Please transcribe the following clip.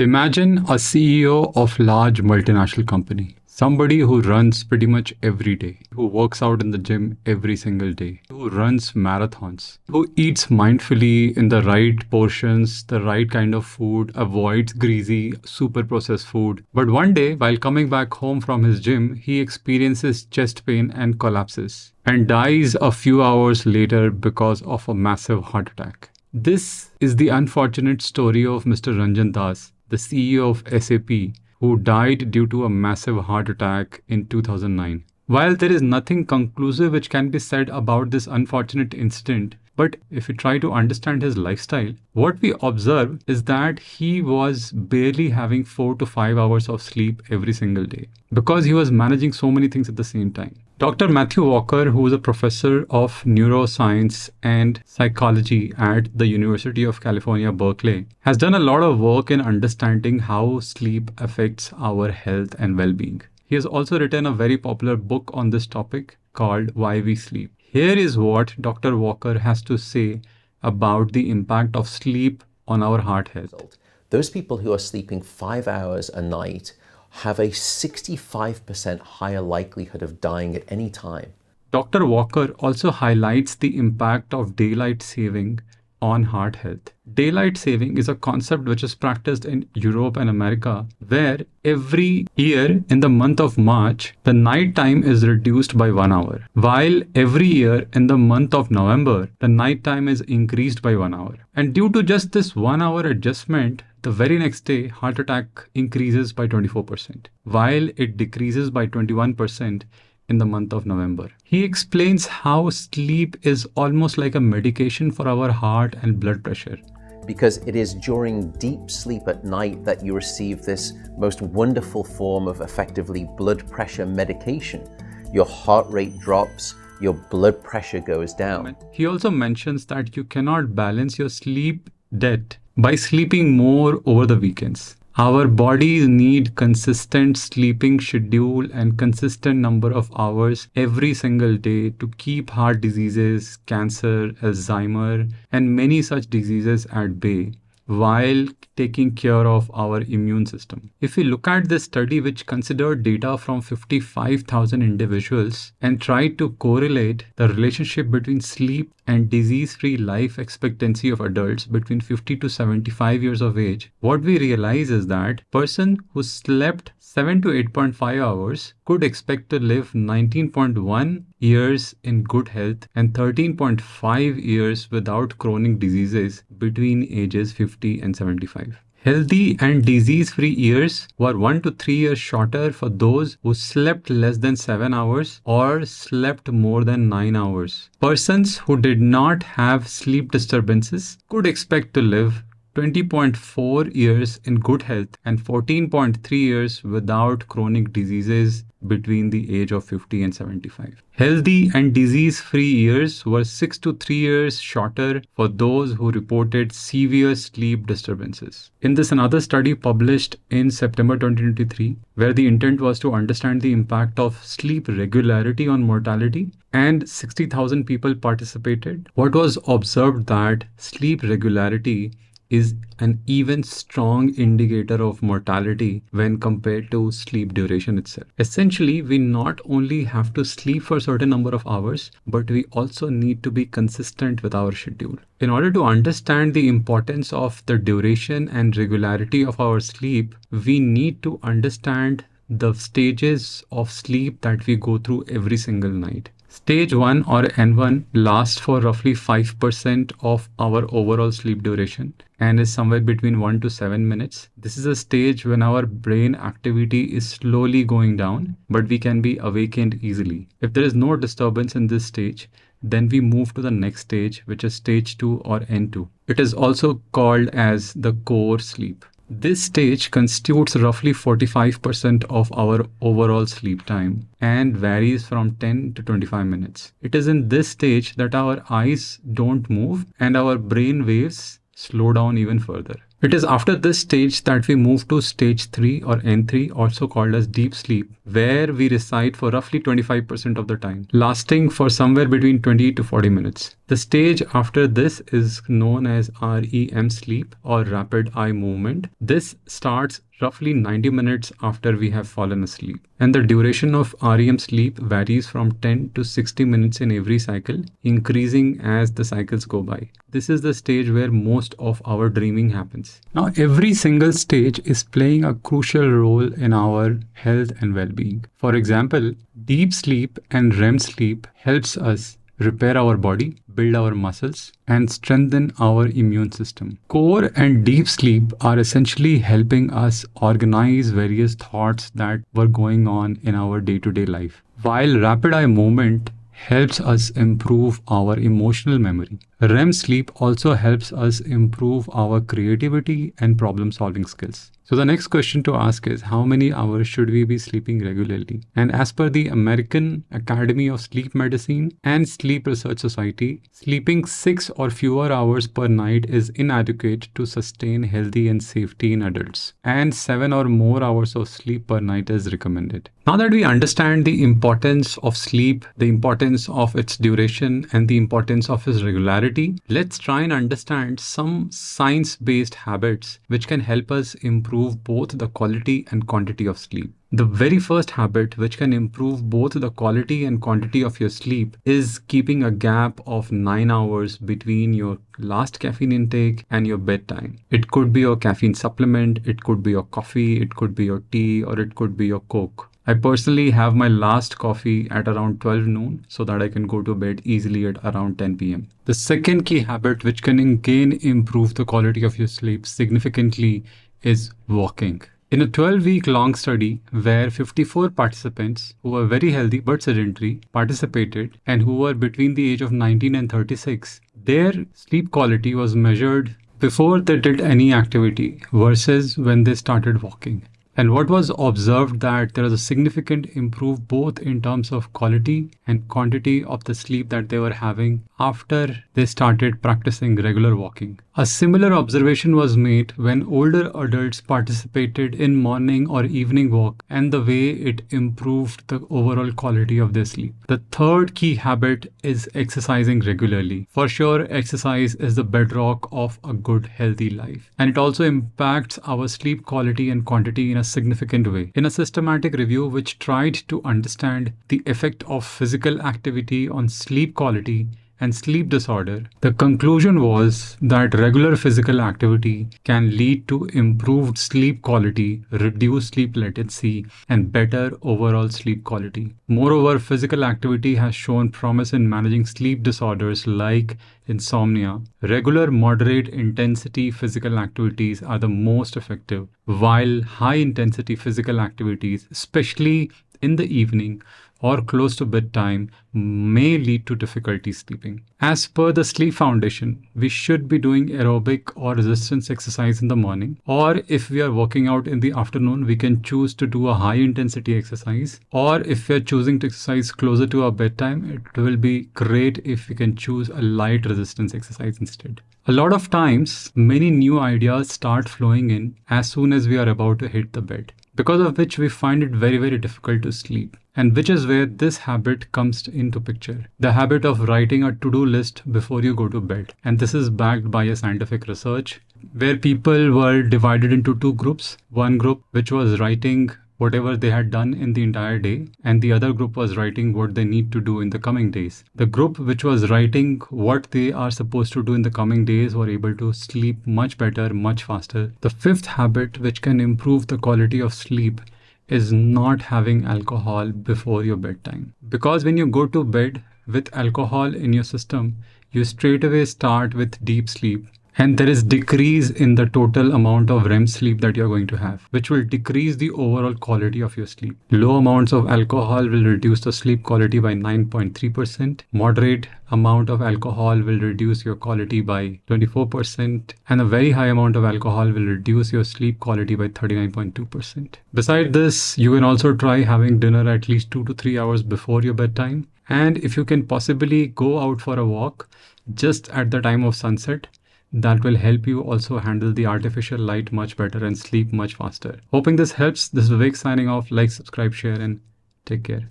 Imagine a CEO of large multinational company, somebody who runs pretty much every day, who works out in the gym every single day, who runs marathons, who eats mindfully in the right portions, the right kind of food, avoids greasy, super processed food. But one day, while coming back home from his gym, he experiences chest pain and collapses and dies a few hours later because of a massive heart attack. This is the unfortunate story of Mr. Ranjan Das, the CEO of SAP, who died due to a massive heart attack in 2009. While there is nothing conclusive which can be said about this unfortunate incident, but if we try to understand his lifestyle, what we observe is that he was barely having 4 to 5 hours of sleep every single day because he was managing so many things at the same time. Dr. Matthew Walker, who is a professor of neuroscience and psychology at the University of California, Berkeley, has done a lot of work in understanding how sleep affects our health and well-being. He has also written a very popular book on this topic called Why We Sleep. Here is what Dr. Walker has to say about the impact of sleep on our heart health. Those people who are sleeping 5 hours a night have a 65% higher likelihood of dying at any time. Dr. Walker also highlights the impact of daylight saving on heart health. Daylight saving is a concept which is practiced in Europe and America, where every year in the month of March, the night time is reduced by 1 hour, while every year in the month of November, the night time is increased by 1 hour. And due to just this 1 hour adjustment, the very next day, heart attack increases by 24%, while it decreases by 21% in the month of November. He explains how sleep is almost like a medication for our heart and blood pressure. Because it is during deep sleep at night that you receive this most wonderful form of effectively blood pressure medication. Your heart rate drops, your blood pressure goes down. He also mentions that you cannot balance your sleep debt by sleeping more over the weekends. Our bodies need consistent sleeping schedule and consistent number of hours every single day to keep heart diseases, cancer, Alzheimer, and many such diseases at bay, while taking care of our immune system. If we look at this study, which considered data from 55,000 individuals and tried to correlate the relationship between sleep and disease-free life expectancy of adults between 50 to 75 years of age, what we realize is that person who slept 7 to 8.5 hours could expect to live 19.1 years in good health and 13.5 years without chronic diseases between ages 50 and 75. Healthy and disease-free years were 1 to 3 years shorter for those who slept less than 7 hours or slept more than 9 hours. Persons who did not have sleep disturbances could expect to live 20.4 years in good health and 14.3 years without chronic diseases between the age of 50 and 75. Healthy and disease-free years were 6 to 3 years shorter for those who reported severe sleep disturbances. In this another study published in September 2023, where the intent was to understand the impact of sleep regularity on mortality, and 60,000 people participated, what was observed that sleep regularity is an even strong indicator of mortality when compared to sleep duration itself. Essentially, we not only have to sleep for a certain number of hours, but we also need to be consistent with our schedule. In order to understand the importance of the duration and regularity of our sleep, we need to understand the stages of sleep that we go through every single night. Stage 1 or N1 lasts for roughly 5% of our overall sleep duration and is somewhere between 1 to 7 minutes. This is a stage when our brain activity is slowly going down, but we can be awakened easily. If there is no disturbance in this stage, then we move to the next stage, which is stage 2 or N2. It is also called as the core sleep. This stage constitutes roughly 45% of our overall sleep time and varies from 10 to 25 minutes. It is in this stage that our eyes don't move and our brain waves slow down even further. It is after this stage that we move to stage 3 or N3, also called as deep sleep, where we reside for roughly 25% of the time, lasting for somewhere between 20 to 40 minutes. The stage after this is known as REM sleep or rapid eye movement. This starts roughly 90 minutes after we have fallen asleep. And the duration of REM sleep varies from 10 to 60 minutes in every cycle, increasing as the cycles go by. This is the stage where most of our dreaming happens. Now, every single stage is playing a crucial role in our health and well-being. For example, deep sleep and REM sleep helps us repair our body, build our muscles, and strengthen our immune system. Core and deep sleep are essentially helping us organize various thoughts that were going on in our day-to-day life, while rapid eye movement helps us improve our emotional memory. REM sleep also helps us improve our creativity and problem-solving skills. So the next question to ask is, how many hours should we be sleeping regularly? And as per the American Academy of Sleep Medicine and Sleep Research Society, sleeping 6 or fewer hours per night is inadequate to sustain healthy and safety in adults, and 7 or more hours of sleep per night is recommended. Now that we understand the importance of sleep, the importance of its duration, and the importance of its regularity, let's try and understand some science-based habits which can help us improve both the quality and quantity of sleep. The very first habit which can improve both the quality and quantity of your sleep is keeping a gap of 9 hours between your last caffeine intake and your bedtime. It could be your caffeine supplement, it could be your coffee, it could be your tea, or it could be your Coke. I personally have my last coffee at around 12 noon so that I can go to bed easily at around 10 p.m. The second key habit which can again improve the quality of your sleep significantly is walking. In a 12-week long study where 54 participants who were very healthy but sedentary participated and who were between the age of 19 and 36, their sleep quality was measured before they did any activity versus when they started walking. And what was observed that there was a significant improvement both in terms of quality and quantity of the sleep that they were having after they started practicing regular walking. A similar observation was made when older adults participated in morning or evening walk and the way it improved the overall quality of their sleep. The third key habit is exercising regularly. For sure, exercise is the bedrock of a good healthy life, and it also impacts our sleep quality and quantity in a significant way. In a systematic review which tried to understand the effect of physical activity on sleep quality and sleep disorder, the conclusion was that regular physical activity can lead to improved sleep quality, reduced sleep latency, and better overall sleep quality. Moreover, physical activity has shown promise in managing sleep disorders like insomnia. Regular moderate intensity physical activities are the most effective, while high intensity physical activities, especially in the evening or close to bedtime, may lead to difficulty sleeping. As per the Sleep Foundation, we should be doing aerobic or resistance exercise in the morning, or if we are working out in the afternoon, we can choose to do a high intensity exercise, or if we are choosing to exercise closer to our bedtime, it will be great if we can choose a light resistance exercise instead. A lot of times, many new ideas start flowing in as soon as we are about to hit the bed, because of which we find it very, very difficult to sleep. And which is where this habit comes into picture. The habit of writing a to-do list before you go to bed. And this is backed by a scientific research where people were divided into two groups. One group which was writing whatever they had done in the entire day, and the other group was writing what they need to do in the coming days. The group which was writing what they are supposed to do in the coming days were able to sleep much better, much faster. The fifth habit which can improve the quality of sleep is not having alcohol before your bedtime. Because when you go to bed with alcohol in your system, you straight away start with deep sleep. And there is decrease in the total amount of REM sleep that you're going to have, which will decrease the overall quality of your sleep. Low amounts of alcohol will reduce the sleep quality by 9.3%. Moderate amount of alcohol will reduce your quality by 24%. And a very high amount of alcohol will reduce your sleep quality by 39.2%. Besides this, you can also try having dinner at least 2 to 3 hours before your bedtime. And if you can possibly go out for a walk just at the time of sunset, that will help you also handle the artificial light much better and sleep much faster. Hoping this helps. This is Vivek signing off. Like, subscribe, share, and take care.